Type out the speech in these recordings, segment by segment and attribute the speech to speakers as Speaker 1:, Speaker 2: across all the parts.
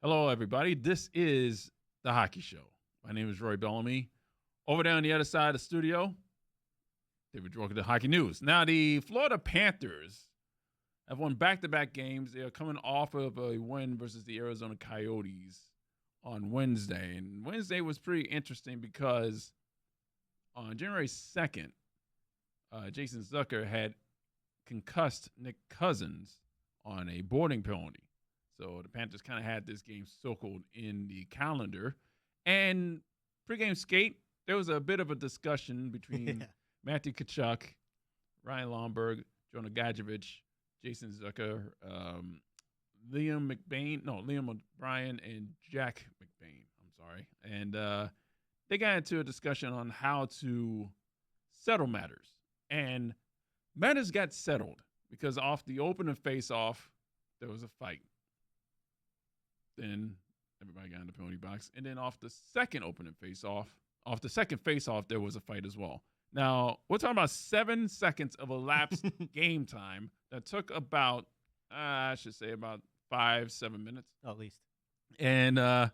Speaker 1: Hello, everybody. This is The Hockey Show. My name is Roy Bellamy. Over there on the other side of the studio, David Drucker, the Hockey News. Now, the Florida Panthers have won back-to-back games. They are coming off of a win versus the Arizona Coyotes on Wednesday. And Wednesday was pretty interesting because on January 2nd, Jason Zucker had concussed Nick Cousins on a boarding penalty. So the Panthers kind of had this game circled in the calendar. And pregame skate, there was a bit of a discussion between Matthew Tkachuk, Ryan Lomberg, Jonah Gadjevich, Jason Zucker, Liam O'Brien, and Jack McBain. I'm sorry. And they got into a discussion on how to settle matters. And matters got settled because off the opening face-off, there was a fight. Then everybody got in the penalty box. And then off the second opening face-off, there was a fight as well. Now, we're talking about 7 seconds of elapsed game time that took about 5-7 minutes.
Speaker 2: Oh, at least.
Speaker 1: And I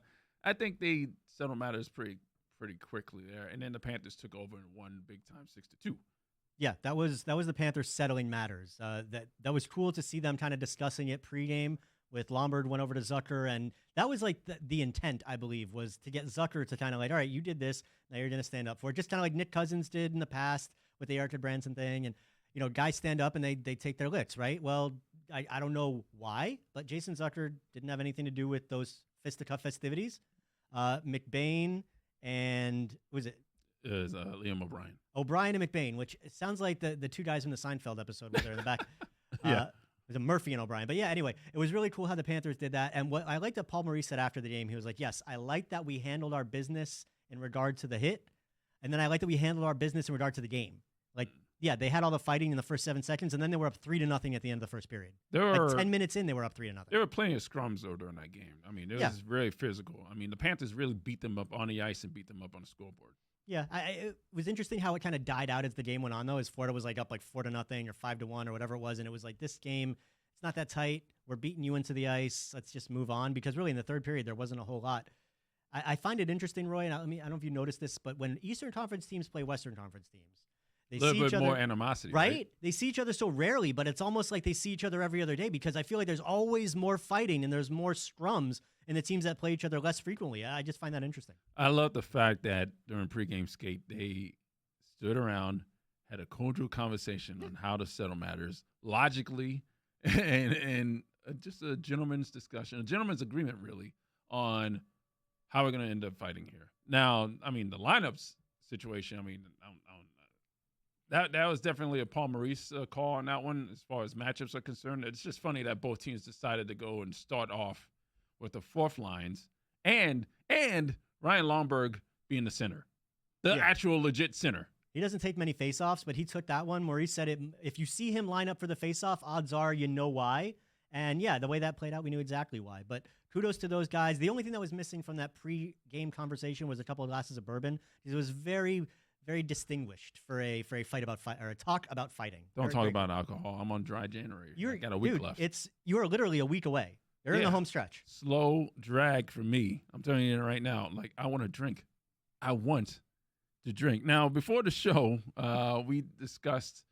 Speaker 1: think they settled matters pretty quickly there. And then the Panthers took over and won big time 6-2.
Speaker 2: Yeah, that was the Panthers settling matters. That was cool to see them kind of discussing it pregame. With Lombard went over to Zucker, and that was like the intent, I believe, was to get Zucker to kind of like, all right, you did this, now you're going to stand up for it. Just kind of like Nick Cousins did in the past with the Eric Branson thing. And, guys stand up and they take their licks, right? Well, I don't know why, but Jason Zucker didn't have anything to do with those fisticuff festivities. McBain and, was it?
Speaker 1: It was Liam O'Brien.
Speaker 2: O'Brien and McBain, which it sounds like the two guys from the Seinfeld episode were there in the back.
Speaker 1: Yeah.
Speaker 2: It was a Murphy and O'Brien. But yeah, anyway, it was really cool how the Panthers did that. And what I liked that Paul Maurice said after the game, he was like, yes, I like that we handled our business in regard to the hit. And then I like that we handled our business in regard to the game. Like, yeah, they had all the fighting in the first 7 seconds, and then they were up 3-0 at the end of the first period. Like 10 minutes in, they were up 3-0.
Speaker 1: There were plenty of scrums, though, during that game. I mean, it was very physical. I mean, the Panthers really beat them up on the ice and beat them up on the scoreboard.
Speaker 2: Yeah, it was interesting how it kind of died out as the game went on, though, as Florida was like up like 4-0 or 5-1 or whatever it was, and it was like, this game, it's not that tight. We're beating you into the ice. Let's just move on. Because really in the third period, there wasn't a whole lot. I find it interesting, Roy, and I don't know if you noticed this, but when Eastern Conference teams play Western Conference teams, they see each other. A little bit
Speaker 1: more animosity,
Speaker 2: right? They see each other so rarely, but it's almost like they see each other every other day because I feel like there's always more fighting and there's more scrums in the teams that play each other less frequently. I just find that interesting.
Speaker 1: I love the fact that during pregame skate, they stood around, had a cordial conversation on how to settle matters logically, and just a gentleman's discussion, a gentleman's agreement, really, on how we're going to end up fighting here. Now, I mean, the lineups situation, I mean, that was definitely a Paul Maurice call on that one as far as matchups are concerned. It's just funny that both teams decided to go and start off with the fourth lines and Ryan Lomberg being the center, the actual legit center.
Speaker 2: He doesn't take many faceoffs, but he took that one. Maurice said it. If you see him line up for the faceoff, odds are you know why. And yeah, the way that played out, we knew exactly why. But kudos to those guys. The only thing that was missing from that pre-game conversation was a couple of glasses of bourbon. It was very, very distinguished for a fight about fight or a talk about fighting.
Speaker 1: Don't talk about alcohol. I'm on dry January. I got a week left.
Speaker 2: You are literally a week away. They're in the home stretch.
Speaker 1: Slow drag for me. I'm telling you right now. Like, I want to drink. I want to drink. Now, before the show, we discussed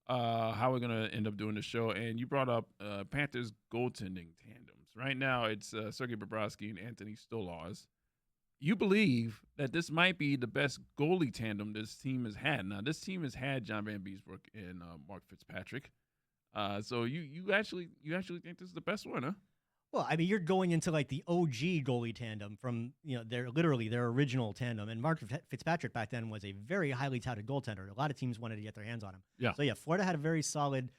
Speaker 1: how we're going to end up doing the show, and you brought up Panthers goaltending tandems. Right now, it's Sergei Bobrovsky and Anthony Stolarz. You believe that this might be the best goalie tandem this team has had. Now, this team has had John Van Beesbrook and Mark Fitzpatrick. So you actually think this is the best one, huh?
Speaker 2: Well, I mean, you're going into like the OG goalie tandem from, their original tandem. And Mark Fitzpatrick back then was a very highly touted goaltender. A lot of teams wanted to get their hands on him.
Speaker 1: Yeah.
Speaker 2: So, Florida had a very solid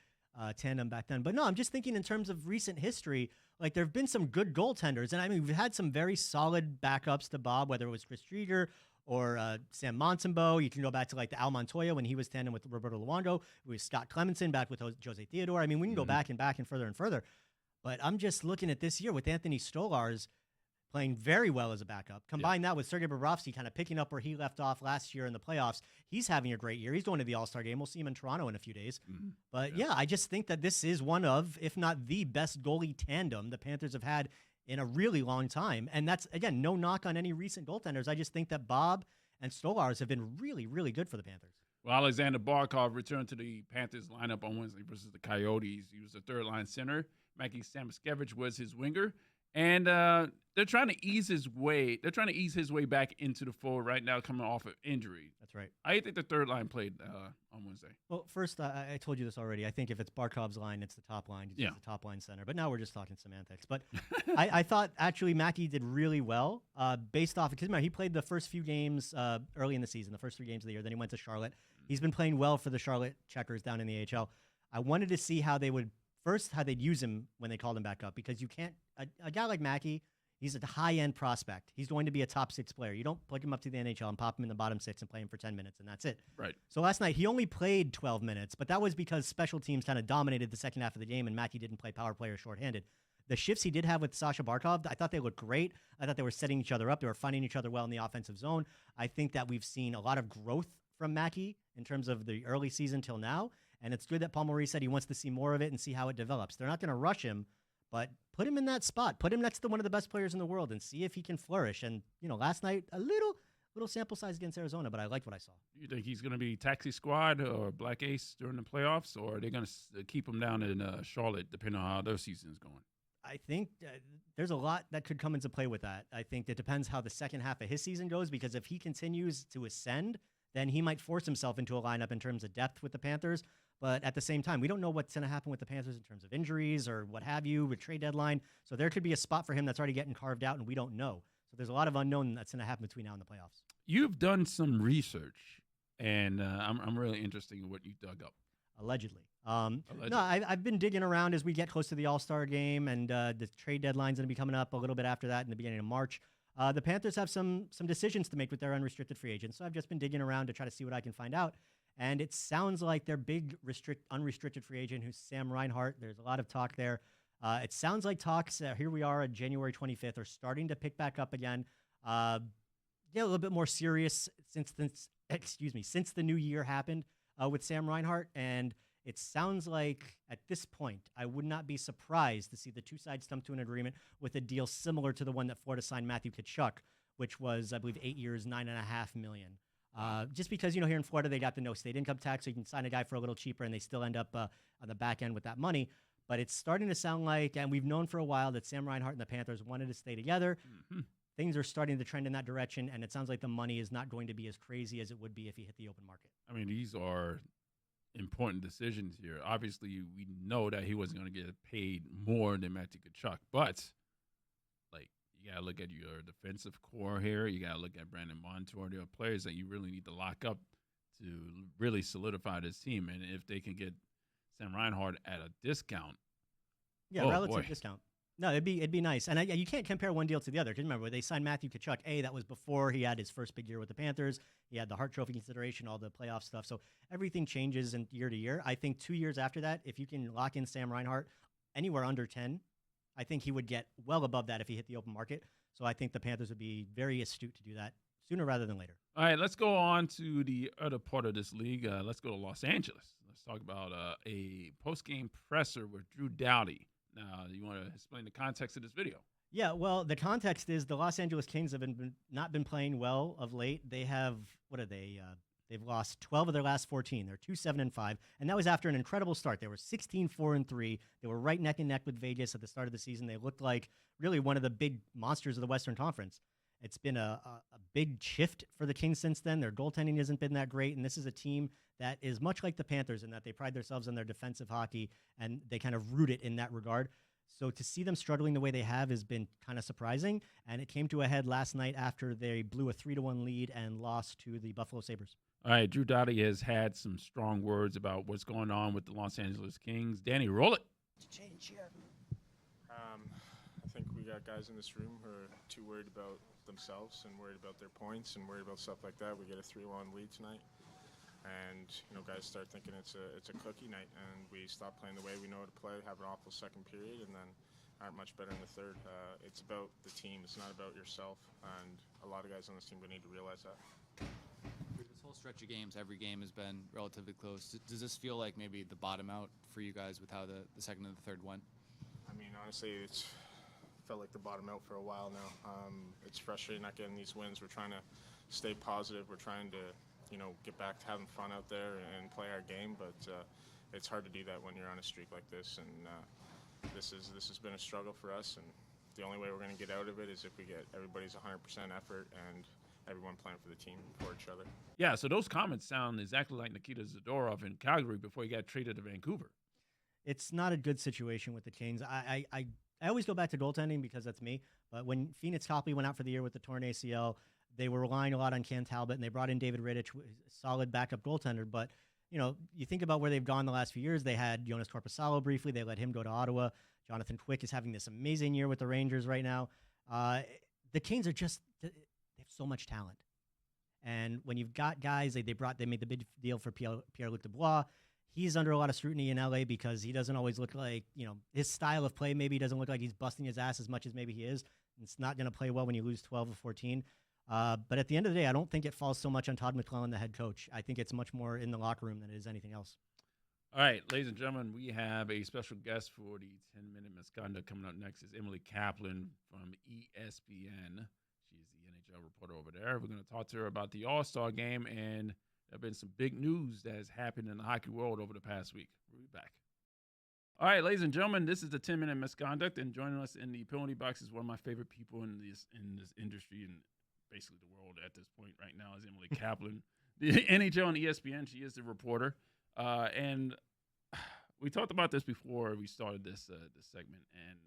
Speaker 2: tandem back then. But no, I'm just thinking in terms of recent history, like there have been some good goaltenders. And I mean, we've had some very solid backups to Bob, whether it was Chris Drieger or Sam Montembeau. You can go back to like the Al Montoya when he was tandem with Roberto Luongo. It was Scott Clemenson back with Jose Theodore. I mean, we can go back and further and further. But I'm just looking at this year with Anthony Stolarz playing very well as a backup. Combine that with Sergei Bobrovsky kind of picking up where he left off last year in the playoffs. He's having a great year. He's going to the All-Star game. We'll see him in Toronto in a few days. But I just think that this is one of, if not the best goalie tandem the Panthers have had in a really long time. And that's, again, no knock on any recent goaltenders. I just think that Bob and Stolarz have been really, really good for the Panthers.
Speaker 1: Well, Alexander Barkov returned to the Panthers lineup on Wednesday versus the Coyotes. He was the third-line center. Mackey Samoskevich was his winger. And they're trying to ease his way. They're trying to ease his way back into the fold right now, coming off of injury.
Speaker 2: That's right.
Speaker 1: I think the third line played on Wednesday.
Speaker 2: Well, first, I told you this already. I think if it's Barkov's line, it's the top line. He's the top line center. But now we're just talking semantics. But I thought, actually, Mackey did really well based off – because he played the first few games early in the season, the first 3 games of the year. Then he went to Charlotte. He's been playing well for the Charlotte Checkers down in the AHL. I wanted to see how they would – first, how they'd use him when they called him back up, because you can't – a guy like Mackey, he's a high-end prospect. He's going to be a top 6 player. You don't plug him up to the NHL and pop him in the bottom 6 and play him for 10 minutes, and that's it.
Speaker 1: Right.
Speaker 2: So last night, he only played 12 minutes, but that was because special teams kind of dominated the second half of the game, and Mackey didn't play power play or shorthanded. The shifts he did have with Sasha Barkov, I thought they looked great. I thought they were setting each other up. They were finding each other well in the offensive zone. I think that we've seen a lot of growth from Mackey in terms of the early season till now. And it's good that Paul Maurice said he wants to see more of it and see how it develops. They're not going to rush him, but put him in that spot. Put him next to one of the best players in the world and see if he can flourish. And, last night, a little sample size against Arizona, but I liked what I saw.
Speaker 1: You think he's going to be taxi squad or black ace during the playoffs, or are they going to keep him down in Charlotte, depending on how their season is going?
Speaker 2: I think there's a lot that could come into play with that. I think it depends how the second half of his season goes, because if he continues to ascend, then he might force himself into a lineup in terms of depth with the Panthers. But at the same time, we don't know what's going to happen with the Panthers in terms of injuries or what have you with trade deadline. So there could be a spot for him that's already getting carved out, and we don't know. So there's a lot of unknown that's going to happen between now and the playoffs.
Speaker 1: You've done some research, and I'm really interested in what you dug up.
Speaker 2: Allegedly. No, I've been digging around as we get close to the All-Star game, and the trade deadline's going to be coming up a little bit after that in the beginning of March. The Panthers have some decisions to make with their unrestricted free agents, so I've just been digging around to try to see what I can find out. And it sounds like their big unrestricted free agent, who's Sam Reinhart, there's a lot of talk there. It sounds like talks, here we are on January 25th, are starting to pick back up again. A little bit more serious since the new year happened with Sam Reinhart. And it sounds like at this point, I would not be surprised to see the two sides come to an agreement with a deal similar to the one that Florida signed Matthew Tkachuk, which was, I believe, 8 years, $9.5 million. Just because, here in Florida, they got the no state income tax, so you can sign a guy for a little cheaper and they still end up on the back end with that money. But it's starting to sound like, and we've known for a while, that Sam Reinhart and the Panthers wanted to stay together. Mm-hmm. Things are starting to trend in that direction, and it sounds like the money is not going to be as crazy as it would be if he hit the open market.
Speaker 1: I mean, these are important decisions here. Obviously, we know that he wasn't going to get paid more than Matthew Tkachuk, but you got to look at your defensive core here. You got to look at Brandon Montour. There are players that you really need to lock up to really solidify this team. And if they can get Sam Reinhart at a discount.
Speaker 2: Yeah, relative discount. No, it'd be nice. And you can't compare one deal to the other. Because remember, they signed Matthew Tkachuk. That was before he had his first big year with the Panthers. He had the Hart Trophy consideration, all the playoff stuff. So everything changes in year to year. I think 2 years after that, if you can lock in Sam Reinhart anywhere under 10, I think he would get well above that if he hit the open market. So I think the Panthers would be very astute to do that sooner rather than later.
Speaker 1: All right, let's go on to the other part of this league. Let's go to Los Angeles. Let's talk about a post-game presser with Drew Doughty. Now, you want to explain the context of this video?
Speaker 2: Yeah, well, the context is the Los Angeles Kings have not been playing well of late. They have, they've lost 12 of their last 14. They're 2-7-5, and that was after an incredible start. They were 16-4-3. They were right neck and neck with Vegas at the start of the season. They looked like really one of the big monsters of the Western Conference. It's been a big shift for the Kings since then. Their goaltending hasn't been that great, and this is a team that is much like the Panthers in that they pride themselves on their defensive hockey, and they kind of root it in that regard. So to see them struggling the way they have has been kind of surprising, and it came to a head last night after they blew a 3-1 lead and lost to the Buffalo Sabres.
Speaker 1: All right, Drew Doughty has had some strong words about what's going on with the Los Angeles Kings. Danny, roll it.
Speaker 3: Change here. I think we got guys in this room who are too worried about themselves and worried about their points and worried about stuff like that. We get a 3-1 lead tonight, and guys start thinking it's a cookie night, and we stop playing the way we know how to play, have an awful second period, and then aren't much better in the third. It's about the team. It's not about yourself, and a lot of guys on this team need to realize that.
Speaker 4: This whole stretch of games, every game has been relatively close. Does this feel like maybe the bottom out for you guys with how the second and the third went?
Speaker 3: I mean, honestly, felt like the bottom out for a while now. It's frustrating not getting these wins. We're trying to stay positive. We're trying to, get back to having fun out there and play our game, but it's hard to do that when you're on a streak like this, and this has been a struggle for us, and the only way we're going to get out of it is if we get everybody's 100% effort and everyone playing for the team, for each other.
Speaker 1: Yeah, so those comments sound exactly like Nikita Zadorov in Calgary before he got traded to Vancouver.
Speaker 2: It's not a good situation with the Canes. I always go back to goaltending because that's me. But when Phoenix Copley went out for the year with the torn ACL, they were relying a lot on Cam Talbot, and they brought in David Rittich, a solid backup goaltender. But, you think about where they've gone the last few years. They had Jonas Korpisalo briefly. They let him go to Ottawa. Jonathan Quick is having this amazing year with the Rangers right now. The Canes are just – they have so much talent. And when you've got guys, they made the big deal for Pierre-Luc Dubois. He's under a lot of scrutiny in LA because he doesn't always look like, his style of play maybe doesn't look like he's busting his ass as much as maybe he is. It's not going to play well when you lose 12 or 14. But at the end of the day, I don't think it falls so much on Todd McClellan, the head coach. I think it's much more in the locker room than it is anything else.
Speaker 1: All right, ladies and gentlemen, we have a special guest for the 10-minute misconduct. Coming up next is Emily Kaplan from ESPN. She's the NHL reporter over there. We're going to talk to her about the All-Star game, and there have been some big news that has happened in the hockey world over the past week. We'll be back. All right, ladies and gentlemen, this is the 10-minute misconduct, and joining us in the penalty box is one of my favorite people in this industry and basically the world at this point right now is Emily Kaplan, the NHL and ESPN. She is the reporter. And we talked about this before we started this segment, and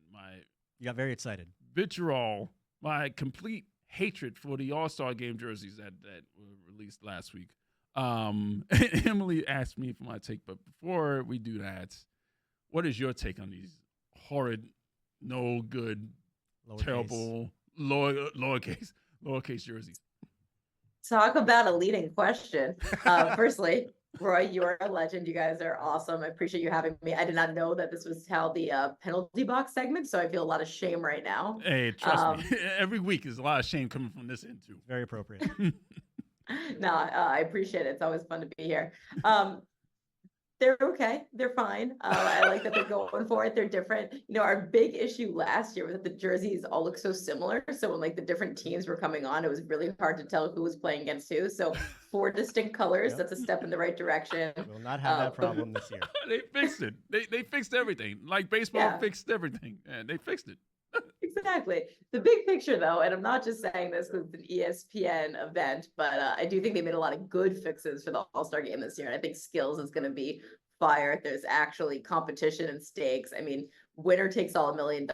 Speaker 2: you got very excited.
Speaker 1: Vitriol, my complete hatred for the All-Star Game jerseys that were released last week. Emily asked me for my take, but before we do that, what is your take on these horrid, no good, terrible, lowercase jerseys?
Speaker 5: Talk about a leading question. Firstly, Roy, you are a legend. You guys are awesome. I appreciate you having me. I did not know that this was how the penalty box segment, so I feel a lot of shame right now.
Speaker 1: Hey, trust me. Every week there's a lot of shame coming from this end, too.
Speaker 2: Very appropriate.
Speaker 5: No, I appreciate it. It's always fun to be here. They're okay. They're fine. I like that they're going for it. They're different. Our big issue last year was that the jerseys all look so similar. So when the different teams were coming on, it was really hard to tell who was playing against who. So 4 distinct colors. Yep. That's a step in the right direction.
Speaker 2: We'll not have that problem this year.
Speaker 1: They fixed it. They fixed everything. Like baseball fixed everything. And they fixed it.
Speaker 5: Exactly. The big picture, though, and I'm not just saying this because it's an ESPN event, but I do think they made a lot of good fixes for the All-Star game this year. And I think skills is going to be fire. There's actually competition and stakes. I mean, winner takes all $1 million.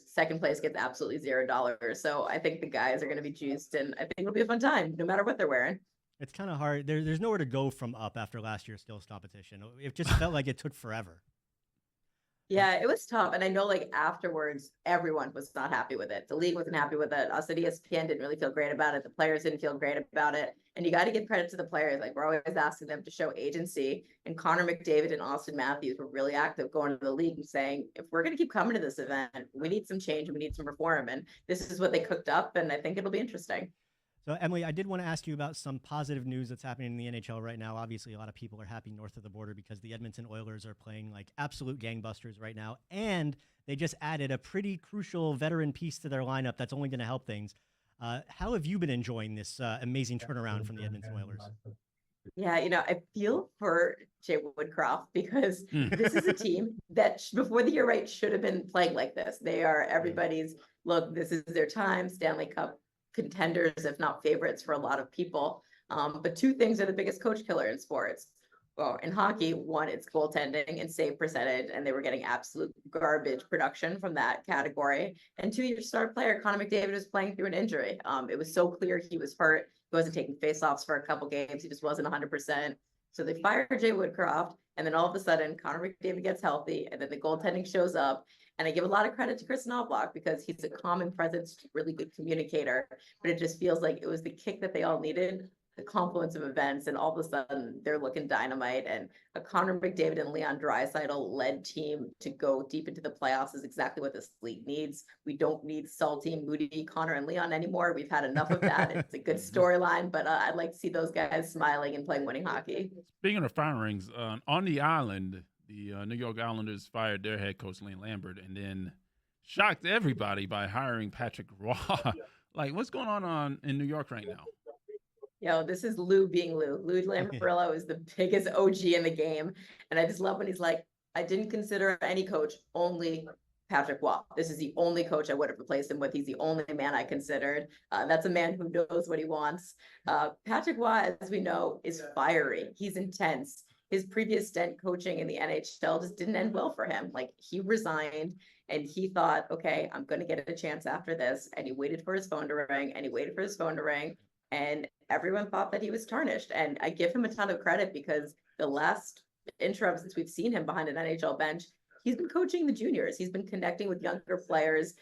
Speaker 5: Second place gets absolutely $0. So I think the guys are going to be juiced, and I think it'll be a fun time, no matter what they're wearing.
Speaker 2: It's kind of hard. There's nowhere to go from up after last year's skills competition. It just felt like it took forever.
Speaker 5: Yeah, it was tough. And I know afterwards, everyone was not happy with it. The league wasn't happy with it. Us at ESPN didn't really feel great about it. The players didn't feel great about it. And you got to give credit to the players. We're always asking them to show agency. And Connor McDavid and Austin Matthews were really active going to the league and saying, if we're going to keep coming to this event, we need some change and we need some reform. And this is what they cooked up. And I think it'll be interesting.
Speaker 2: So, Emily, I did want to ask you about some positive news that's happening in the NHL right now. Obviously, a lot of people are happy north of the border because the Edmonton Oilers are playing absolute gangbusters right now. And they just added a pretty crucial veteran piece to their lineup that's only going to help things. How have you been enjoying this amazing turnaround from the Edmonton Oilers?
Speaker 5: Yeah, I feel for Jay Woodcroft because this is a team that before the year should have been playing like this. They are everybody's, look, this is their time, Stanley Cup contenders, if not favorites for a lot of people. But 2 things are the biggest coach killer in sports. Well, in hockey, 1, it's goaltending and save percentage, and they were getting absolute garbage production from that category. And 2, your star player, Connor McDavid, was playing through an injury. It was so clear he was hurt. He wasn't taking faceoffs for a couple games. He just wasn't 100%. So they fired Jay Woodcroft, and then all of a sudden, Connor McDavid gets healthy, and then the goaltending shows up. And I give a lot of credit to Chris Knoblauch because he's a common presence, really good communicator. But it just feels like it was the kick that they all needed, the confluence of events, and all of a sudden they're looking dynamite. And a Connor McDavid and Leon Draisaitl-led team to go deep into the playoffs is exactly what this league needs. We don't need salty, moody Connor and Leon anymore. We've had enough of that. It's a good storyline, but I'd like to see those guys smiling and playing winning hockey.
Speaker 1: Speaking of firings, on the island, the New York Islanders fired their head coach, Lane Lambert, and then shocked everybody by hiring Patrick Roy. Like, what's going on in New York right now?
Speaker 5: Yo, this is Lou being Lou. Lou Lamoriello is the biggest OG in the game. And I just love when he's like, I didn't consider any coach, only Patrick Roy. This is the only coach I would have replaced him with. He's the only man I considered. That's a man who knows what he wants. Patrick Roy, as we know, is fiery. He's intense. His previous stint coaching in the NHL just didn't end well for him. Like, he resigned and he thought, okay, I'm going to get a chance after this. And he waited for his phone to ring and he waited for his phone to ring. And everyone thought that he was tarnished. And I give him a ton of credit because the last interim since we've seen him behind an NHL bench, he's been coaching the juniors. He's been connecting with younger players.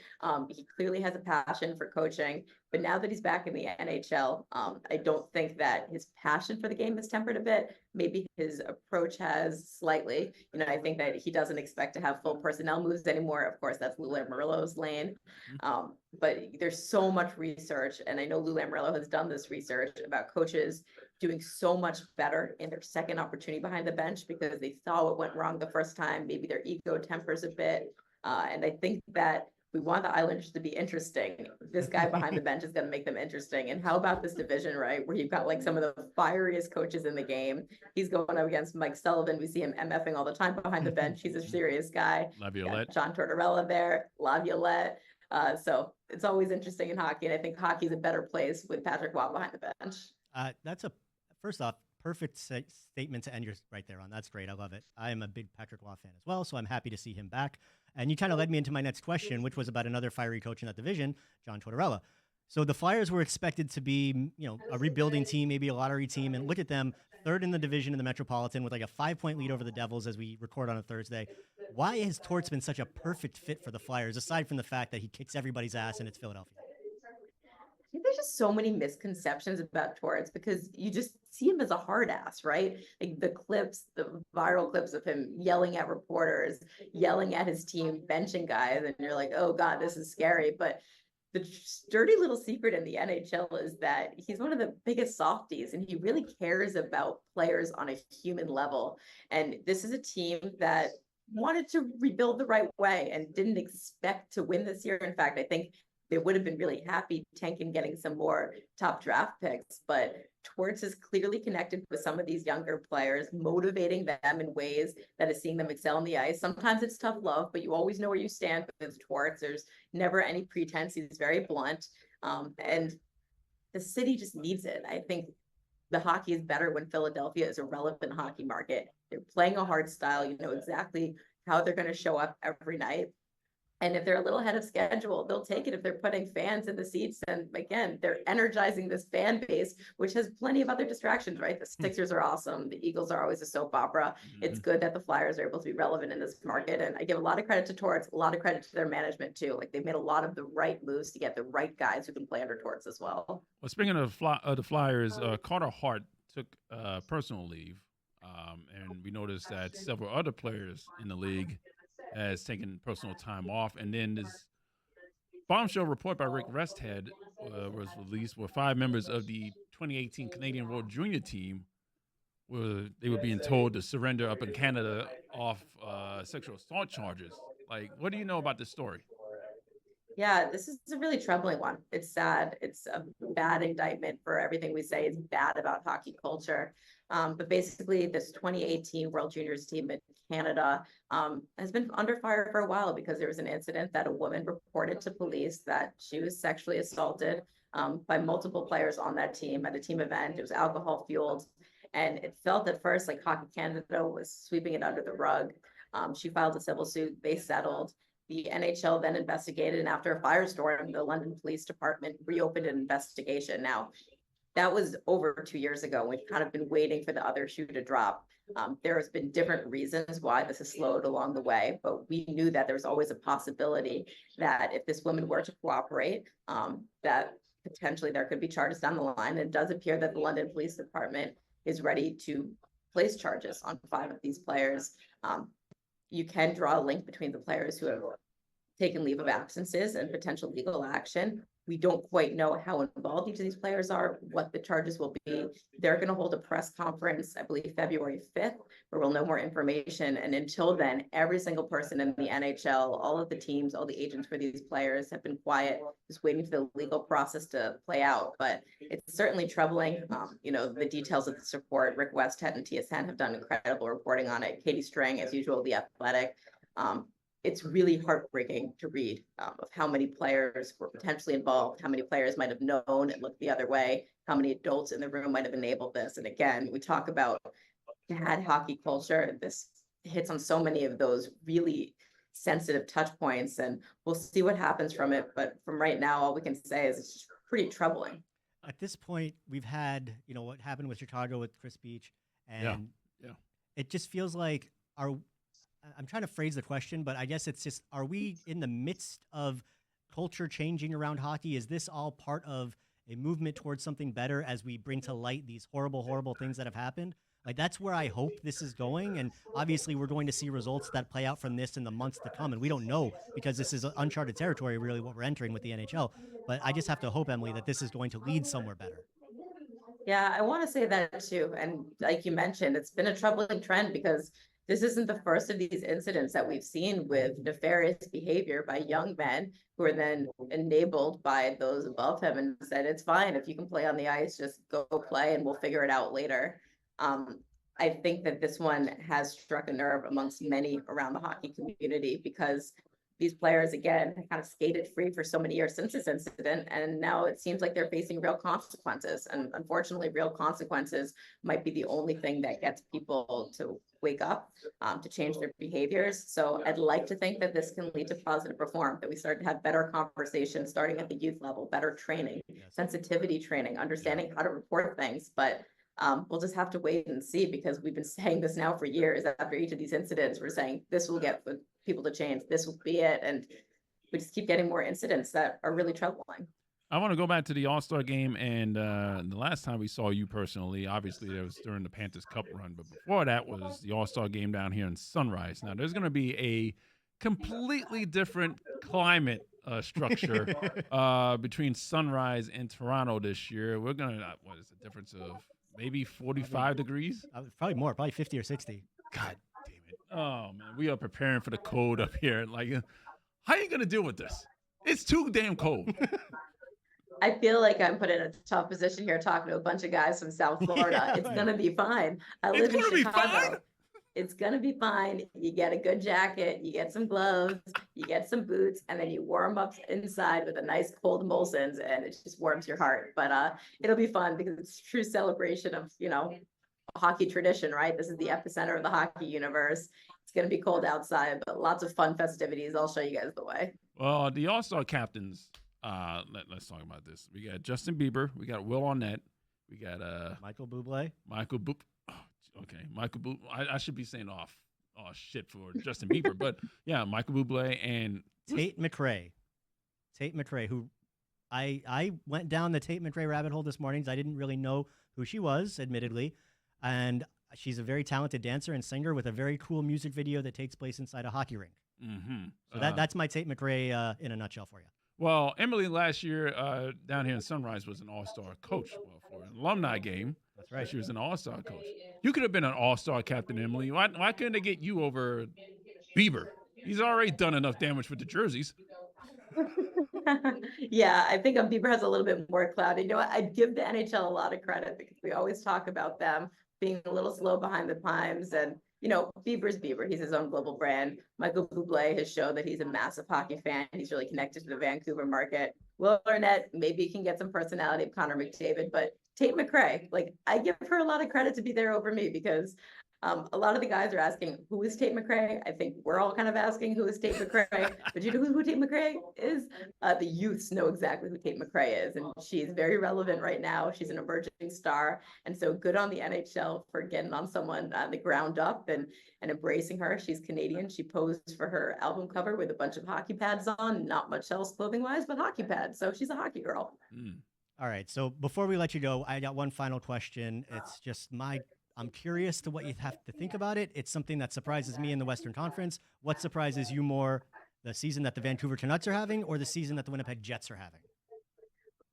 Speaker 5: He clearly has a passion for coaching. But now that he's back in the NHL, I don't think that his passion for the game has tempered a bit. Maybe his approach has slightly. I think that he doesn't expect to have full personnel moves anymore. Of course, that's Lou Lamoriello's lane. But there's so much research, and I know Lou Lamoriello has done this research about coaches doing so much better in their second opportunity behind the bench because they saw what went wrong the first time. Maybe their ego tempers a bit. And I think that we want the Islanders to be interesting. This guy behind the bench is going to make them interesting. And how about this division, right? Where you've got like some of the fieriest coaches in the game. He's going up against Mike Sullivan. We see him MFing all the time behind the bench. He's a serious guy.
Speaker 1: Laviolette.
Speaker 5: John Tortorella there, Laviolette. So it's always interesting in hockey. And I think hockey's a better place with Patrick Roy behind the bench.
Speaker 2: That's first off, perfect statement to end your right there on. That's great. I love it. I am a big Patrick Roy fan as well, so I'm happy to see him back. And you kind of led me into my next question, which was about another fiery coach in that division, John Tortorella. So the Flyers were expected to be, a rebuilding team, maybe a lottery team, and look at them, third in the division in the Metropolitan with like a 5-point lead over the Devils as we record on a Thursday. Why has Torts been such a perfect fit for the Flyers, aside from the fact that he kicks everybody's ass and it's Philadelphia?
Speaker 5: I think there's just so many misconceptions about Torts because you just see him as a hard ass, right? Like the viral clips of him yelling at reporters, yelling at his team, benching guys, and you're like, oh God, this is scary. But the dirty little secret in the NHL is that he's one of the biggest softies and he really cares about players on a human level. And this is a team that wanted to rebuild the right way and didn't expect to win this year. In fact, I think they would have been really happy tanking getting some more top draft picks, but Torts is clearly connected with some of these younger players, motivating them in ways that is seeing them excel on the ice. Sometimes it's tough love, but you always know where you stand with Torts. There's never any pretense. He's very blunt. And the city just needs it. I think the hockey is better when Philadelphia is a relevant hockey market. They're playing a hard style. You know exactly how they're going to show up every night. And if they're a little ahead of schedule, they'll take it if they're putting fans in the seats. And again, they're energizing this fan base, which has plenty of other distractions, right? The Sixers are awesome. The Eagles are always a soap opera. It's good that the Flyers are able to be relevant in this market. And I give a lot of credit to Torts, a lot of credit to their management too. Like they've made a lot of the right moves to get the right guys who can play under Torts as well.
Speaker 1: Well, speaking of the Flyers, Carter Hart took personal leave. And we noticed that several other players in the league has taken personal time off. And then this bombshell report by Rick Resthead was released where 5 members of the 2018 Canadian World Junior team were being told to surrender up in Canada off sexual assault charges. Like, what do you know about this story?
Speaker 5: Yeah, this is a really troubling one. It's sad. It's a bad indictment for everything we say is bad about hockey culture. But basically, this 2018 World Juniors team in Canada has been under fire for a while because there was an incident that a woman reported to police that she was sexually assaulted by multiple players on that team at a team event. It was alcohol fueled. And it felt at first like Hockey Canada was sweeping it under the rug. She filed a civil suit. They settled. The NHL then investigated, and after a firestorm, the London Police Department reopened an investigation. Now, that was over 2 years ago. We've kind of been waiting for the other shoe to drop. There has been different reasons why this has slowed along the way, but we knew that there was always a possibility that if this woman were to cooperate, that potentially there could be charges down the line. And it does appear that the London Police Department is ready to place charges on 5 of these players. You can draw a link between the players who have taken leave of absences and potential legal action. We don't quite know how involved each of these players are, what the charges will be. They're going to hold a press conference, I believe February 5th, where we'll know more information. And until then, every single person in the NHL, all of the teams, all the agents for these players have been quiet, just waiting for the legal process to play out. But it's certainly troubling. The details of this report, Rick Westhead and TSN have done incredible reporting on it. Katie Strang, as usual, The Athletic. It's really heartbreaking to read of how many players were potentially involved, how many players might have known and looked the other way, how many adults in the room might have enabled this. And again, we talk about bad hockey culture. This hits on so many of those really sensitive touch points, and we'll see what happens from it. But from right now, all we can say is it's just pretty troubling.
Speaker 2: At this point, we've had, what happened with Chicago with Chris Beach, and it just feels like I'm trying to phrase the question, but I guess it's just, are we in the midst of culture changing around hockey? Is this all part of a movement towards something better as we bring to light these horrible, horrible things that have happened? Like, that's where I hope this is going. And obviously we're going to see results that play out from this in the months to come. And we don't know, because this is uncharted territory, really, what we're entering with the NHL. But I just have to hope, Emily, that this is going to lead somewhere better.
Speaker 5: Yeah, I want to say that too. And like you mentioned, it's been a troubling trend, because this isn't the first of these incidents that we've seen with nefarious behavior by young men who are then enabled by those above him and said, it's fine, if you can play on the ice, just go play and we'll figure it out later. I think that this one has struck a nerve amongst many around the hockey community, because these players, again, have kind of skated free for so many years since this incident, and now it seems like they're facing real consequences. And unfortunately, real consequences might be the only thing that gets people to wake up, to change their behaviors. So I'd like to think that this can lead to positive reform, that we start to have better conversations starting at the youth level, better training, sensitivity training, understanding how to report things. But we'll just have to wait and see, because we've been saying this now for years. After each of these incidents, we're saying this will get people to change, this will be it. And we just keep getting more incidents that are really troubling.
Speaker 1: I want to go back to the All-Star game, and the last time we saw you personally, obviously that was during the Panthers Cup run, but before that was the All-Star game down here in Sunrise. Now, there's going to be a completely different climate structure between Sunrise and Toronto this year. We're going to, what is the difference of maybe 45 degrees?
Speaker 2: Probably more, probably 50 or 60.
Speaker 1: God damn it. Oh, man, we are preparing for the cold up here. Like, how are you going to deal with this? It's too damn cold.
Speaker 5: I feel like I'm put in a tough position here talking to a bunch of guys from South Florida.
Speaker 2: Yeah,
Speaker 5: it's going to be fine. I live in Chicago. It's going to be fine. You get a good jacket, you get some gloves, you get some boots, and then you warm up inside with a nice cold Molson's, and it just warms your heart. But it'll be fun, because it's a true celebration of, hockey tradition, right? This is the epicenter of the hockey universe. It's going to be cold outside, but lots of fun festivities. I'll show you guys the way.
Speaker 1: Well, the All-Star captains, let's talk about this. We got Justin Bieber. We got Will Arnett. We got
Speaker 2: Michael Bublé.
Speaker 1: Michael Bublé. I should be saying shit for Justin Bieber, but yeah, Michael Bublé and
Speaker 2: Tate McRae. Tate McRae, who I went down the Tate McRae rabbit hole this morning, because I didn't really know who she was, admittedly, and she's a very talented dancer and singer with a very cool music video that takes place inside a hockey rink.
Speaker 1: Mm-hmm.
Speaker 2: So that's my Tate McRae in a nutshell for you.
Speaker 1: Well, Emily last year down here in Sunrise was an all-star coach. Well, for an alumni game,
Speaker 2: that's right.
Speaker 1: She was an all-star coach. You could have been an all-star captain, Emily. Why couldn't they get you over Bieber? He's already done enough damage with the jerseys.
Speaker 5: Yeah, I think Bieber has a little bit more clout. You know what? I'd give the NHL a lot of credit, because we always talk about them being a little slow behind the times. And Bieber's Bieber. He's his own global brand. Michael Bublé has shown that he's a massive hockey fan. He's really connected to the Vancouver market. Will Arnett, maybe he can get some personality of Connor McDavid, but Tate McRae, I give her a lot of credit to be there over me, because a lot of the guys are asking, who is Tate McRae? I think we're all kind of asking, who is Tate McRae? But you know who Tate McRae is? The youths know exactly who Tate McRae is, and she's very relevant right now. She's an emerging star, and so good on the NHL for getting on someone the ground up and embracing her. She's Canadian. She posed for her album cover with a bunch of hockey pads on, not much else clothing-wise, but hockey pads. So she's a hockey girl.
Speaker 2: All right, so before we let you go, I got one final question. It's just I'm curious to what you have to think about it. It's something that surprises me in the Western Conference. What surprises you more The season that the Vancouver Canucks are having or the season that the Winnipeg Jets are having?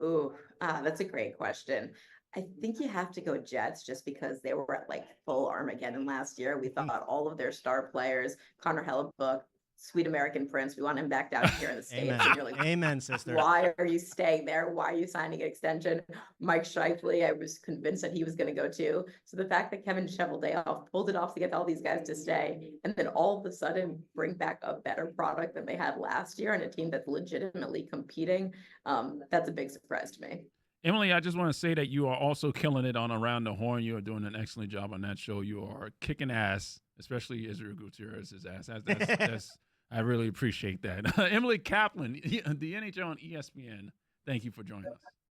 Speaker 5: Ooh, that's a great question. I think you have to go Jets just because they were at like full Armageddon last year. We thought all of their star players, Connor Hellebuck, sweet American Prince, we want him back down here in the States.
Speaker 2: Amen.
Speaker 5: And you're like,
Speaker 2: Amen, sister.
Speaker 5: why are you staying there? Why are you signing an extension? Mike Scheifele, I was convinced that he was going to go too. So the fact that Kevin Cheveldayoff pulled it off to get all these guys to stay, and then all of a sudden bring back a better product than they had last year and a team that's legitimately competing, that's a big surprise to me.
Speaker 1: Emily, I just want to say that you are also killing it on Around the Horn. You are doing an excellent job on that show. You are kicking ass, especially Israel Gutierrez's ass. That's I really appreciate that. Emily Kaplan, the NHL on ESPN, thank you for joining us.